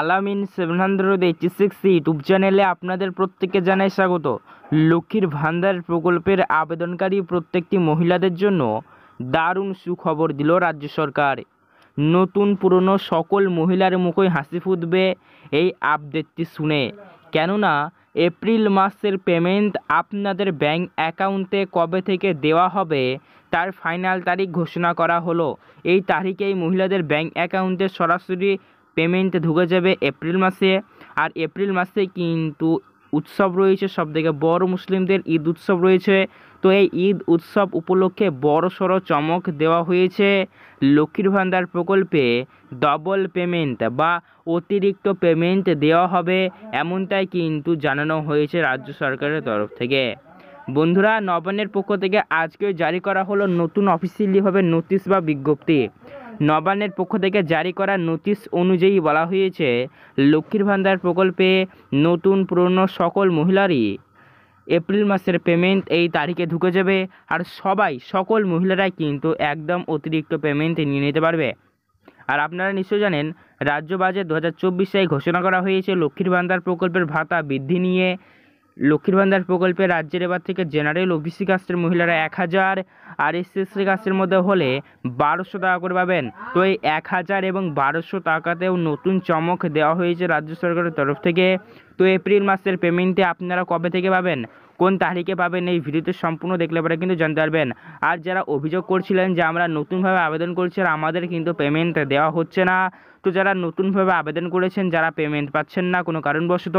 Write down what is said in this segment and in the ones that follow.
আলামিন 786 ইউটিউব চ্যানেলে আপনাদের প্রত্যেককে জানাই স্বাগত। লক্ষ্মীর ভান্ডার প্রকল্পের আবেদনকারী প্রত্যেকটি মহিলাদের জন্য দারুণ সুখবর দিল রাজ্য সরকার। নতুন পুরনো সকল মহিলার মুখে হাসি ফুটবে এই আপডেটটি শুনে, কেননা এপ্রিল মাসের পেমেন্ট আপনাদের ব্যাংক অ্যাকাউন্টে কবে থেকে দেওয়া হবে তার ফাইনাল তারিখ ঘোষণা করা হলো। এই তারিখেই মহিলাদের ব্যাংক অ্যাকাউন্টে সরাসরি পেমেন্ট ঢুকে যাবে এপ্রিল মাসে। আর এপ্রিল মাসে কিন্তু উৎসব রয়েছে, সবথেকে বড় মুসলিমদের ঈদ উৎসব রয়েছে। তো এই ঈদ উৎসব উপলক্ষে বড়সড় চমক দেওয়া হয়েছে। লক্ষ্মীর ভান্ডার প্রকল্পে ডবল পেমেন্ট বা অতিরিক্ত পেমেন্ট দেওয়া হবে, এমনটাই কিন্তু জানানো হয়েছে রাজ্য সরকারের তরফ থেকে। বন্ধুরা, নবান্নের পক্ষ থেকে আজকে জারি করা হলো নতুন অফিসিয়ালিভাবে নোটিশ বা বিজ্ঞপ্তি। নবান্নের পক্ষ থেকে জারি করা নোটিশ অনুযায়ী বলা হয়েছে, লক্ষ্মীর ভান্ডার প্রকল্পে নতুন পুরনো সকল মহিলারই এপ্রিল মাসের পেমেন্ট এই তারিখে ঢুকে যাবে। আর সকল মহিলারাই কিন্তু একদম অতিরিক্ত পেমেন্ট নিয়ে নিতে পারবে। আর আপনারা নিশ্চয়ই জানেন, রাজ্য বাজেট 2024 ঘোষণা করা হয়েছে লক্ষ্মীর ভান্ডার প্রকল্পের ভাতা বৃদ্ধি নিয়ে। লক্ষ্মীর ভান্ডার প্রকল্পে রাজ্যের এবার থেকে জেনারেল ওবিসি কাস্টের মহিলারা 1000 আর এসসি কাস্টের মধ্যে হলে 1200 টাকা করে পাবেন। তো এই 1000 এবং 1200 টাকাতেও নতুন চমক দেওয়া হয়েছে রাজ্য সরকারের তরফ থেকে। তো এপ্রিল মাসের পেমেন্টে আপনারা কবে থেকে পাবেন, কোন তারিখে পাবেন, এই ভিডিওতে সম্পূর্ণ দেখলে পরে কিন্তু জানতে পারবেন। আর যারা অভিযোগ করছিলেন যে আমরা নতুনভাবে আবেদন করছি আর আমাদের কিন্তু পেমেন্ট দেওয়া হচ্ছে না, তো যারা নতুনভাবে আবেদন করেছেন, যারা পেমেন্ট পাচ্ছেন না কোনো কারণবশত,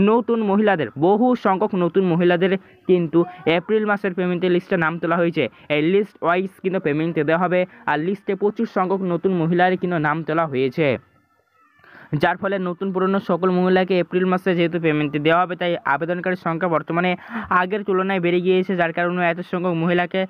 নতুন মহিলাদের, বহু সংখ্যক নতুন মহিলাদের কিন্তু এপ্রিল মাসের পেমেন্টের লিস্টে নাম তোলা হয়েছে। এই লিস্ট ওয়াইজ কিন্তু পেমেন্ট দেওয়া হবে। আর লিস্টে প্রচুর সংখ্যক নতুন মহিলার কিন্তু নাম তোলা হয়েছে, যার ফলে নতুন পুরনো সকল মহিলাকে এপ্রিল মাসে যেহেতু পেমেন্ট দেওয়া হবে, তাই আবেদনকারীর সংখ্যা বর্তমানে আগের তুলনায় বেড়ে গিয়েছে, যার কারণে এত সংখ্যক মহিলাকে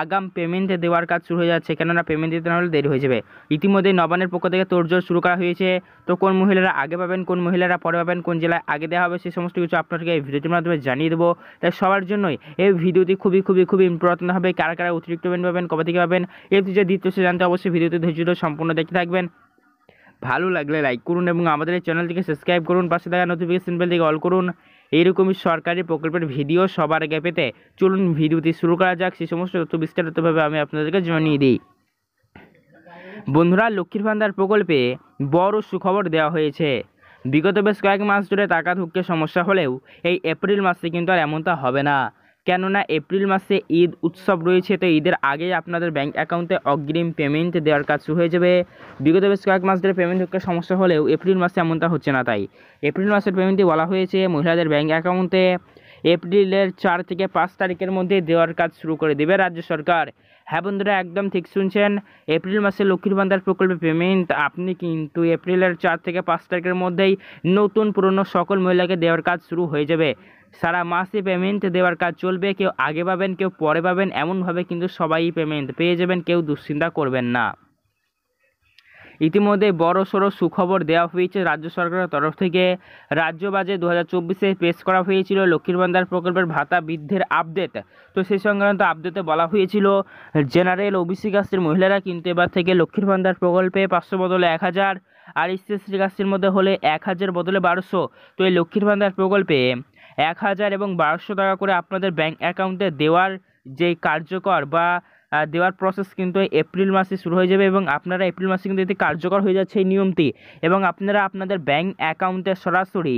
আগাম পেমেন্ট দেওয়ার কাজ শুরু হয়ে যাচ্ছে, কেননা পেমেন্ট দিতে না হলে দেরি হয়ে যাবে। ইতিমধ্যে নবান্নের পক্ষ থেকে তোড়জোড় শুরু করা হয়েছে। তো কোন মহিলারা আগে পাবেন, কোন মহিলারা পরে পাবেন, কোন জেলায় আগে দেওয়া হবে, সেই সমস্ত কিছু আপনাদেরকে এই ভিডিওটির মাধ্যমে জানিয়ে দেবো। তাই সবার জন্যই এই ভিডিওটি খুবই ইম্পর্টেন্ট হবে। কারা কারা অতিরিক্ত পেমেন্ট পাবেন, কবে থেকে পাবেন, এই যে দ্বিতীয় জানতে অবশ্যই ভিডিওটি ধৈর্য সম্পূর্ণ দেখতে থাকবেন। ভালো লাগলে লাইক করুন এবং আমাদের এই চ্যানেলটিকে সাবস্ক্রাইব করুন, পাশে থাকা নোটিফিকেশন বেলটিকে অল করুন। এইরকমই সরকারি প্রকল্পের ভিডিও সবার আগে পেতে চলুন ভিডিওটি শুরু করা যাক। সেই সমস্ত তথ্য বিস্তারিতভাবে আমি আপনাদেরকে জানিয়ে দিই। বন্ধুরা, লক্ষ্মীর ভান্ডার প্রকল্পে বড় সুখবর দেওয়া হয়েছে। বিগত বেশ কয়েক মাস ধরে টাকা ঢুকতে সমস্যা হলেও এই এপ্রিল মাসে কিন্তু আর এমনটা হবে না, কেননা এপ্রিল মাসে ঈদ উৎসব রয়েছে। তো ঈদের আগেই আপনাদের ব্যাংক অ্যাকাউন্টে অগ্রিম পেমেন্ট দেওয়ার কাজ শুরু হয়ে যাবে। বিগত বেশ কয়েক মাস ধরে পেমেন্ট ঢুকতে সমস্যা হলেও এপ্রিল মাসে এমনটা হচ্ছে না, তাই এপ্রিল মাসের পেমেন্টটি বলা হয়েছে মহিলাদের ব্যাংক অ্যাকাউন্টে এপ্রিলের 4 থেকে 5 তারিখের মধ্যে দেওয়ার কাজ শুরু করে দেবে রাজ্য সরকার। হ্যাঁ বন্ধুরা, একদম ঠিক শুনছেন, এপ্রিল মাসে লক্ষ্মীর ভান্ডার প্রকল্পে পেমেন্ট আপনি কিন্তু এপ্রিলের 4 থেকে 5 তারিখের মধ্যেই নতুন পুরনো সকল মহিলাকে দেওয়ার কাজ শুরু হয়ে যাবে। সারা মাসে পেমেন্ট দেওয়ার কাজ চলবে, কেউ আগে পাবেন কেউ পরে পাবেন, এমনভাবে কিন্তু সবাই পেমেন্ট পেয়ে যাবেন, কেউ দুশ্চিন্তা করবেন না। ইতিমধ্যে বড়সড় সুখবর দেওয়া হয়েছে রাজ্য সরকারের তরফ থেকে। রাজ্য বাজেট 2024 পেশ করা হয়েছিল লক্ষ্মীর ভান্ডার প্রকল্পের ভাতা বৃদ্ধির আপডেট। তো সেই সংক্রান্ত আপডেটে বলা হয়েছিল, জেনারেল ওবিসি কাস্টের মহিলারা কিন্তু এবার থেকে লক্ষ্মীর ভান্ডার প্রকল্পে 500 বদলে 1000 আর এসসি কাস্টের মধ্যে হলে 1000 বদলে 1200। তো এই লক্ষ্মীর ভান্ডার প্রকল্পে 1000 এবং 1200 টাকা করে আপনাদের ব্যাংক অ্যাকাউন্টে দেওয়ার যে কার্যকর বা দেওয়ার প্রসেস কিন্তু এপ্রিল মাসে শুরু হয়ে যাবে এবং আপনারা এপ্রিল মাসে কিন্তু এতে কার্যকর হয়ে যাচ্ছে এই নিয়মটি, এবং আপনারা আপনাদের ব্যাংক অ্যাকাউন্টে সরাসরি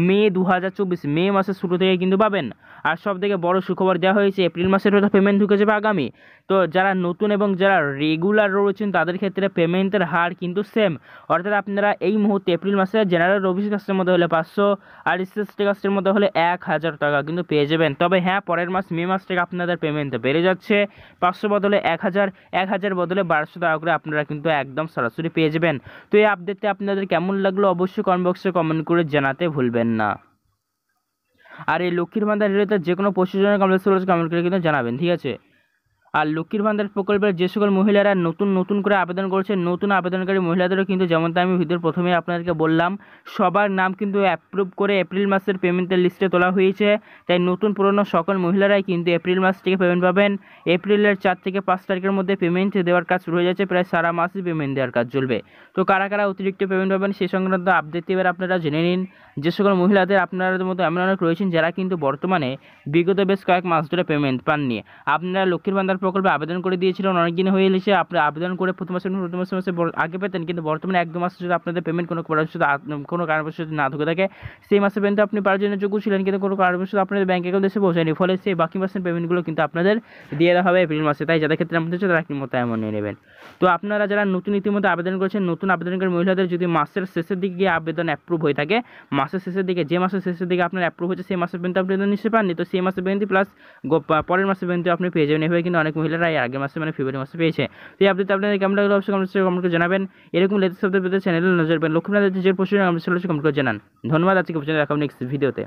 মে 2024 মে মাসের শুরু থেকে কিন্তু পাবেন। আর সবথেকে বড় সুখবর দেওয়া হয়েছে, এপ্রিল মাসের হয়তো পেমেন্ট ঢুকে যাবে আগামী। তো যারা নতুন এবং যারা রেগুলার রয়েছেন তাদের ক্ষেত্রে পেমেন্টের হার কিন্তু সেম, অর্থাৎ আপনারা এই মুহূর্তে এপ্রিল মাসে জেনারেল ওবিসি কাস্টের মধ্যে হলে 500 আর এসসি কাস্টের মধ্যে হলে 1000 টাকা কিন্তু পেয়ে যাবেন। তবে হ্যাঁ, পরের মাস মে মাস থেকে আপনাদের পেমেন্ট বেড়ে যাচ্ছে, 500 বদলে 1000 বদলে 1200 টাকা করে আপনারা কিন্তু একদম সরাসরি পেয়ে যাবেন। তো এই আপডেটটি আপনাদের কেমন লাগলো অবশ্যই কমেন্ট বক্সে কমেন্ট করে জানাতে ভুলবেন না। আর এই লক্ষ্মীর ভান্ডার রিলেটেড যে কোনো প্রশ্নের জন্য কমেন্ট করে কিন্তু জানাবেন, ঠিক আছে। আর লক্ষ্মীর ভান্ডার প্রকল্পের যে সকল মহিলারা নতুন করে আবেদন করেছেন, নতুন আবেদনকারী মহিলাদেরও কিন্তু যেমনটা আমি ভিডিওর প্রথমেই আপনাদেরকে বললাম, সবার নাম কিন্তু অ্যাপ্রুভ করে এপ্রিল মাসের পেমেন্টের লিস্টে তোলা হয়েছে। তাই নতুন পুরনো সকল মহিলারাই কিন্তু এপ্রিল মাস থেকে পেমেন্ট পাবেন। এপ্রিলের 4 থেকে 5 তারিখের মধ্যে পেমেন্ট দেওয়ার কাজ শুরু হয়ে যাচ্ছে, প্রায় সারা মাসই পেমেন্ট দেওয়ার কাজ চলবে। তো কারা কারা অতিরিক্ত পেমেন্ট পাবেন সেই সংক্রান্ত আপডেট এবার আপনারা জেনে নিন। যে সকল মহিলাদের আপনাদের মতো এমন অনেক রয়েছেন যারা কিন্তু বর্তমানে বিগত বেশ কয়েক মাস ধরে পেমেন্ট পাননি, আপনারা লক্ষ্মীর ভান্ডার প্রকল্পে আবেদন করে দিয়েছিলেন, অনেক দিন হয়ে এসেছে, আপনি আবেদন করে প্রথম মাসে আগে পেতেন, কিন্তু বর্তমানে 1-2 মাস যদি আপনাদের পেমেন্ট কোনো কারণবশত না ঢুকে থাকে, সেই মাসে পেমেন্ট আপনি পাওয়ার জন্য যোগ্য ছিলেন, কিন্তু কোনো কারণবশত আপনাদের ব্যাঙ্ক অ্যাকাউন্ট এসে পৌঁছায়নি, ফলে সেই বাকি মাসের পেমেন্টগুলো কিন্তু আপনাদের দিয়ে দেওয়া হবে এপ্রিল মাসে। তাই যাদের ক্ষেত্রে আমাদের হচ্ছে তারা মতো এমন নিয়ে নেবেন। তো আপনারা যারা ইতিমধ্যে আবেদন করেছেন, নতুন আবেদনকারী মহিলাদের যদি মাসের শেষের দিকে গিয়ে আবেদন অ্যাপ্রুভ হয়ে থাকে, মাসের শেষের দিকে যে মাসের শেষের দিকে আপনার অ্যাপ্রুভ হচ্ছে সেই মাসের পেমেন্ট আপনি নিশ্চয়ই পাননি, তো সেই মাসের পেমেন্ট প্লাস পরের মাসের পেমেন্ট আপনি পেয়ে যাবেন। এভাবে কিন্তু অনেক মহিলারা এর আগের মাসে মানে ফেব্রুয়ারি মাসে পেয়েছে। তো এই আপডেট আপনাদের কেমন লাগলো অবশ্যই কমেন্ট করে জানাবেন। এরকম লেটেস্ট আপডেট পেতে চ্যানেলে নজর রাখবেন। লক্ষ্মীনাথ যে প্রশ্ন কমেন্ট করে জানান। ধন্যবাদ, আজকে পর্যন্ত দেখা হবে নেক্সট ভিডিওতে।